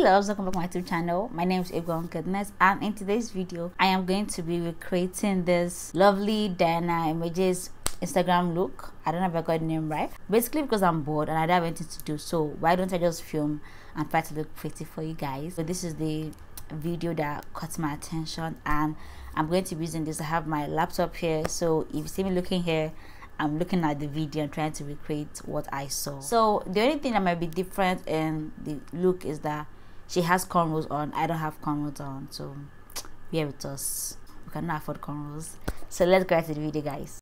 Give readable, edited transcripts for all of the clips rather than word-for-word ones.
loves, welcome back to my YouTube channel. My name is Egon Goodness, and in today's video I am going to be recreating this lovely Diana Eneje's Instagram look. I don't know if I got the name right. Basically because I'm bored and I don't have anything to do, so why don't I just film and try to look pretty for you guys. So this is the video that caught my attention, and I'm going to be using this. I have my laptop here, so if you see me looking here, I'm looking at the video and trying to recreate what I saw. So the only thing that might be different in the look is that she has cornrows on. I don't have cornrows on, so bear with us. We cannot afford cornrows. So let's go right to the video, guys.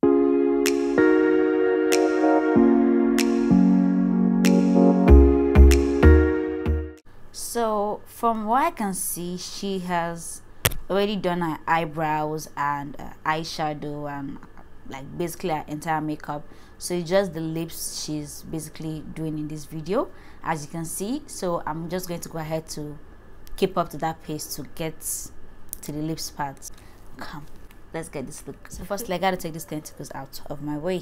So from what I can see, she has already done her eyebrows and eyeshadow and like basically her entire makeup. So it's just the lips she's basically doing in this video, as you can see. So I'm just going to go ahead to keep up to that pace to get to the lips part. Come, let's get this look. So first, I gotta take these tentacles out of my way.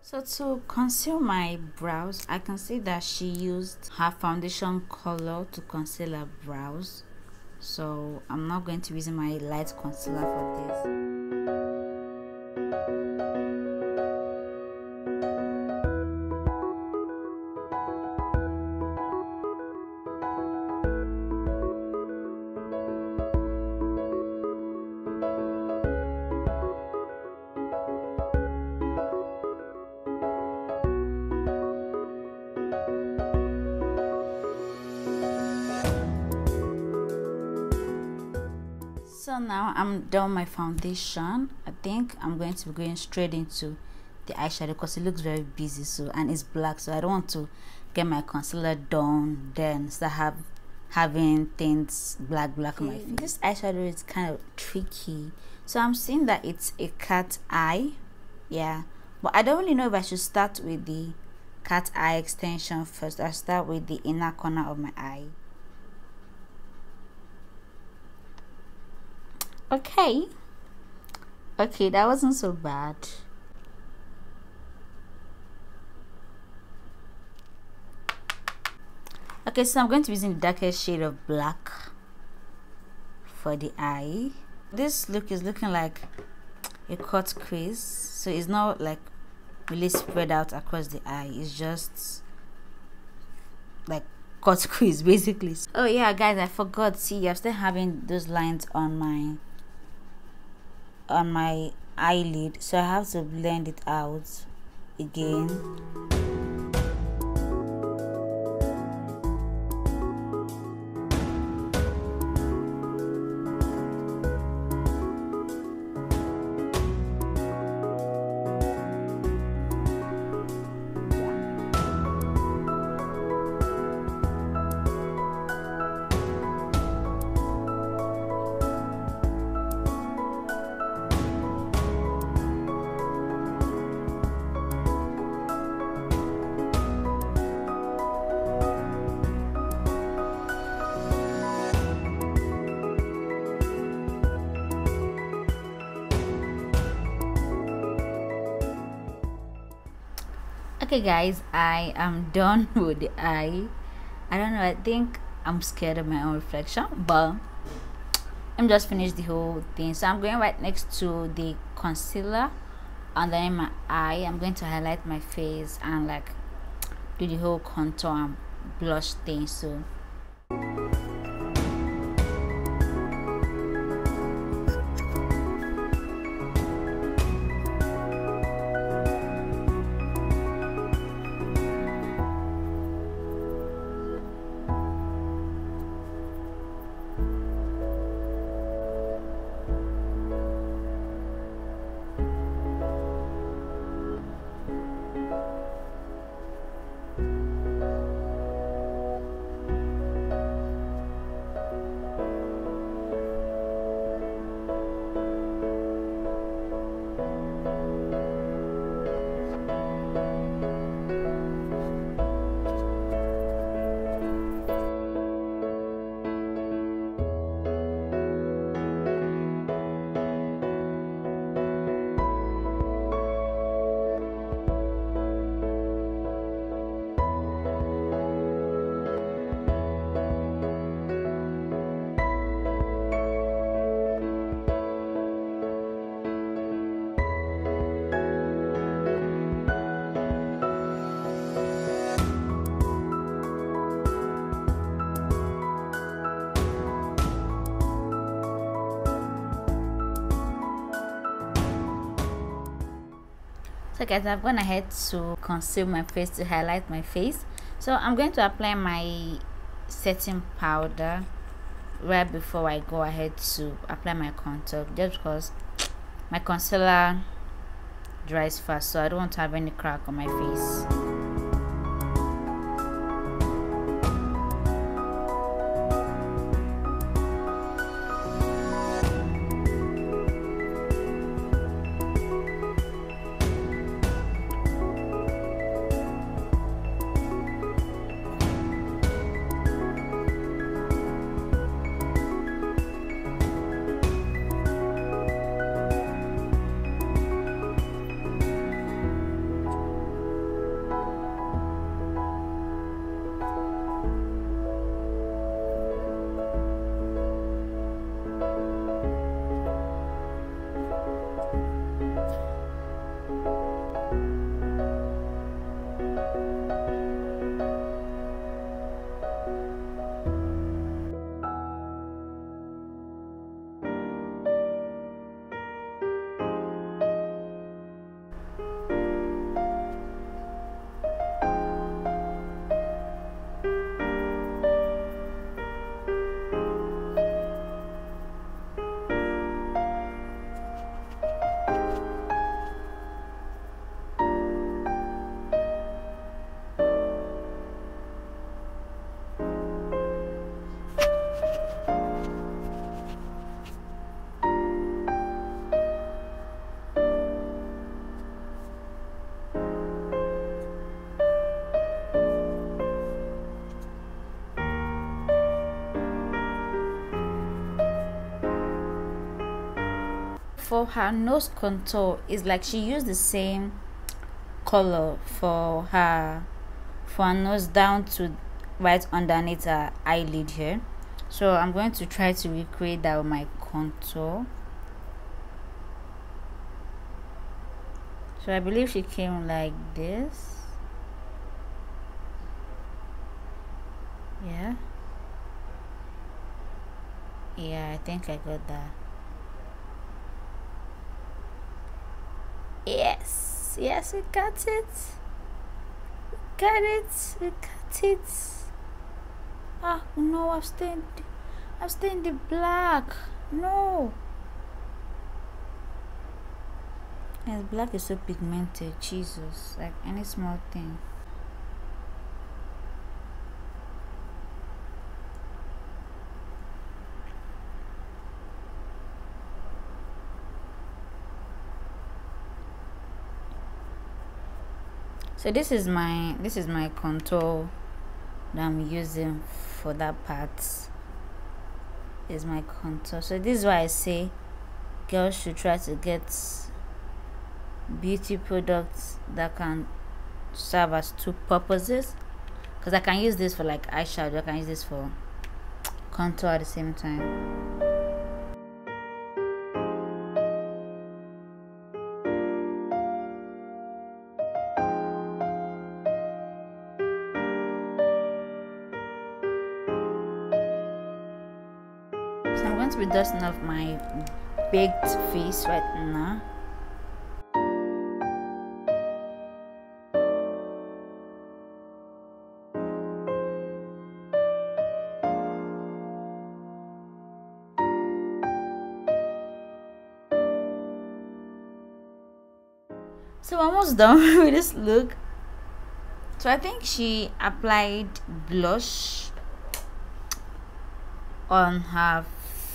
So to conceal my brows, I can see that she used her foundation color to conceal her brows. So I'm not going to be using my light concealer for this. So now I'm done my foundation. I think I'm going to be going straight into the eyeshadow because it looks very busy, so, and it's black, so I don't want to get my concealer done then start having things black on my face. This eyeshadow is kind of tricky, so I'm seeing that it's a cat eye, yeah, but I don't really know if I should start with the cat eye extension first. I'll start with the inner corner of my eye. Okay, that wasn't so bad. Okay, so I'm going to be using the darkest shade of black for the eye. This look is looking like a cut crease, so it's not like really spread out across the eye. It's just like cut crease basically. Oh yeah, guys, I forgot. See, I'm still having those lines on my eyelid, so I have to blend it out again. Okay guys, I am done with the eye. I don't know, I think I'm scared of my own reflection, but I'm just finished the whole thing. So I'm going right next to the concealer and then in my eye I'm going to highlight my face and like do the whole contour and blush thing. So guys, I've gone ahead to conceal my face, to highlight my face. So I'm going to apply my setting powder right before I go ahead to apply my contour, just because my concealer dries fast, so I don't want to have any crack on my face. For her nose contour, is like she used the same color for her nose down to right underneath her eyelid here. So I'm going to try to recreate that with my contour. So I believe she came like this. Yeah, I think I got that. Yes, we got it. We got it. Ah, no, I've stained the black. No. Yes, black is so pigmented. Jesus, like any small thing. So this is my contour that I'm using for that part. Is my contour. So this is why I say girls should try to get beauty products that can serve as two purposes, because I can use this for like eyeshadow, I can use this for contour at the same time. So I'm going to be dusting off my baked face right now. So I'm almost done with this look. So I think she applied blush on her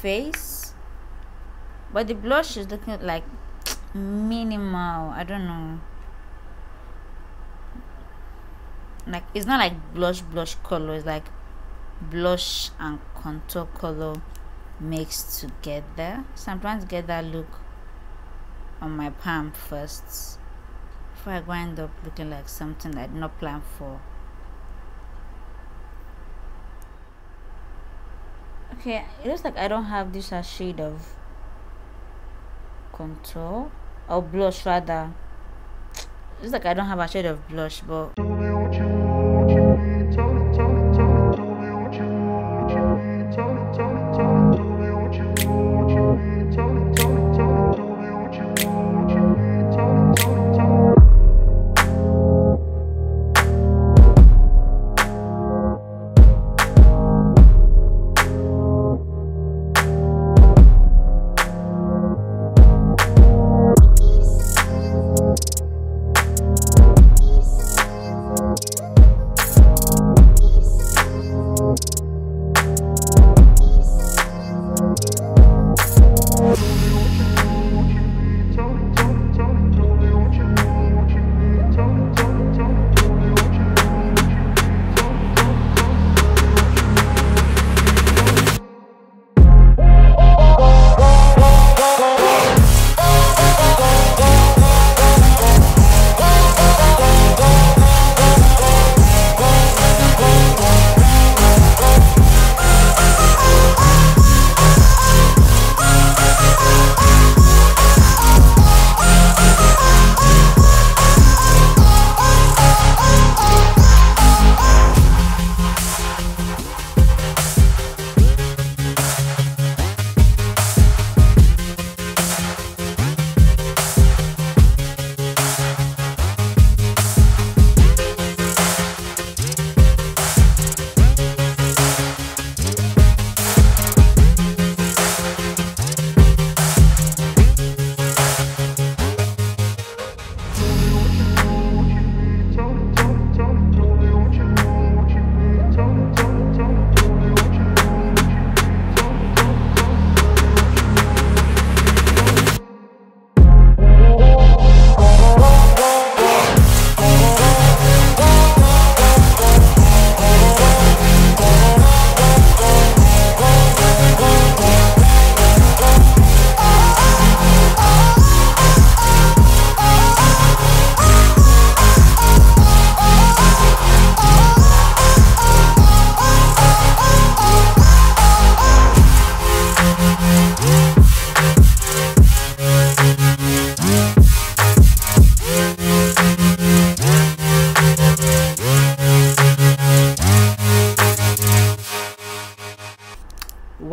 face, but the blush is looking like minimal. I don't know, like it's not like blush color, it's like blush and contour color mixed together. So I'm trying to get that look on my palm first before I go end up looking like something I did not plan for. Okay, it looks like I don't have this shade of contour or blush rather. It looks like I don't have a shade of blush, but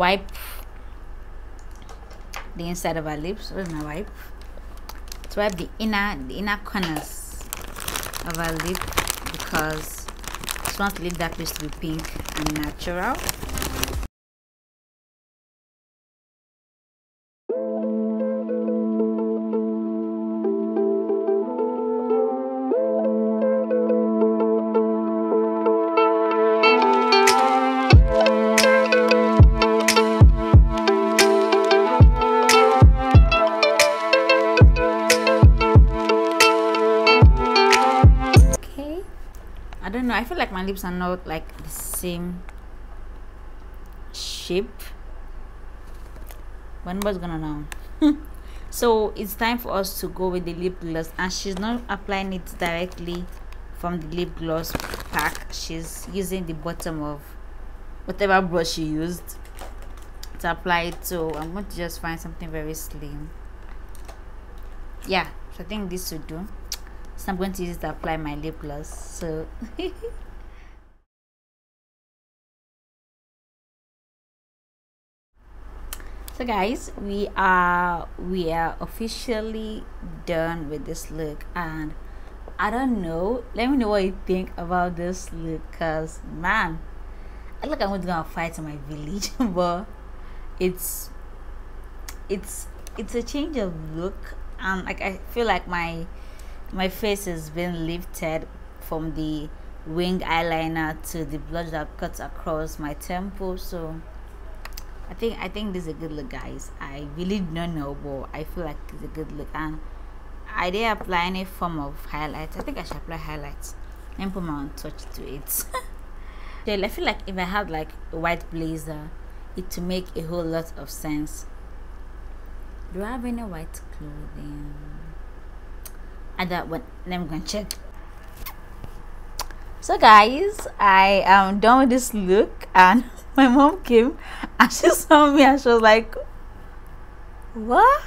wipe the inside of our lips. Where's my wipe? To wipe the inner corners of our lip, because just want to leave that place to be pink and natural. I don't know, I feel like my lips are not like the same shape, but nobody's gonna know. So it's time for us to go with the lip gloss, and she's not applying it directly from the lip gloss pack. She's using the bottom of whatever brush she used to apply it. So I'm going to just find something very slim. Yeah, so I think this should do. So I'm going to use it to apply my lip gloss. So so guys, we are officially done with this look, and I don't know, let me know what you think about this look, because man, I look like I'm gonna fight in my village. But it's a change of look, and like I feel like my face has been lifted from the wing eyeliner to the blush that cuts across my temple. So I think this is a good look, guys. I really don't know, but I feel like it's a good look. And I didn't apply any form of highlights. I think I should apply highlights and put my own touch to it. I feel like if I had like a white blazer, it would make a whole lot of sense. Do I have any white clothing? I don't. Let me go and check. So guys, I am done with this look, and my mom came and she saw me and she was like, what?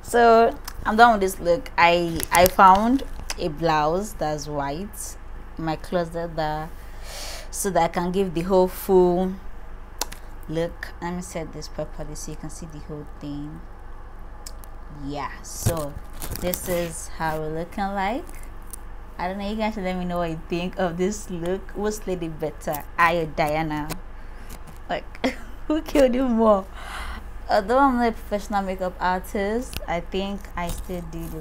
So I'm done with this look. I found a blouse that's white in my closet there, so that I can give the whole full look. Let me set this properly so you can see the whole thing. Yeah, so this is how we're looking like. I don't know, you guys should let me know what you think of this look. Who slayed it better, I or Diana? Like, who killed you more? Although I'm not a professional makeup artist, I think I still did a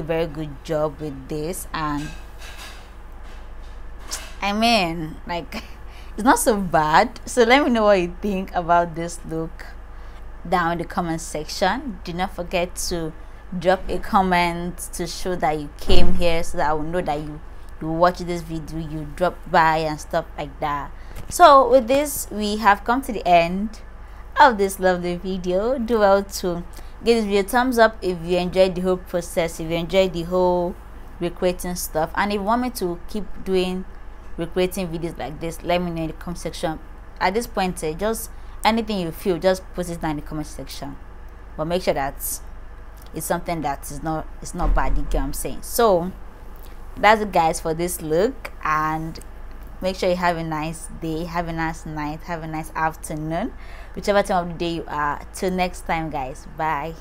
very good job with this. And I mean, like, it's not so bad. So let me know what you think about this look down in the comment section. Do not forget to drop a comment to show that you came here, so that I will know that you watch this video, you drop by and stuff like that. So with this, we have come to the end of this lovely video. Do well to give this video a thumbs up if you enjoyed the whole process, if you enjoyed the whole recreating stuff, and if you want me to keep doing recreating videos like this, let me know in the comment section. At this point, just anything you feel, just put it down in the comment section, but make sure that it's something that is not bad, you get what I'm saying. So that's it, guys, for this look, and make sure you have a nice day, have a nice night, have a nice afternoon, whichever time of the day you are. Till next time, guys, bye.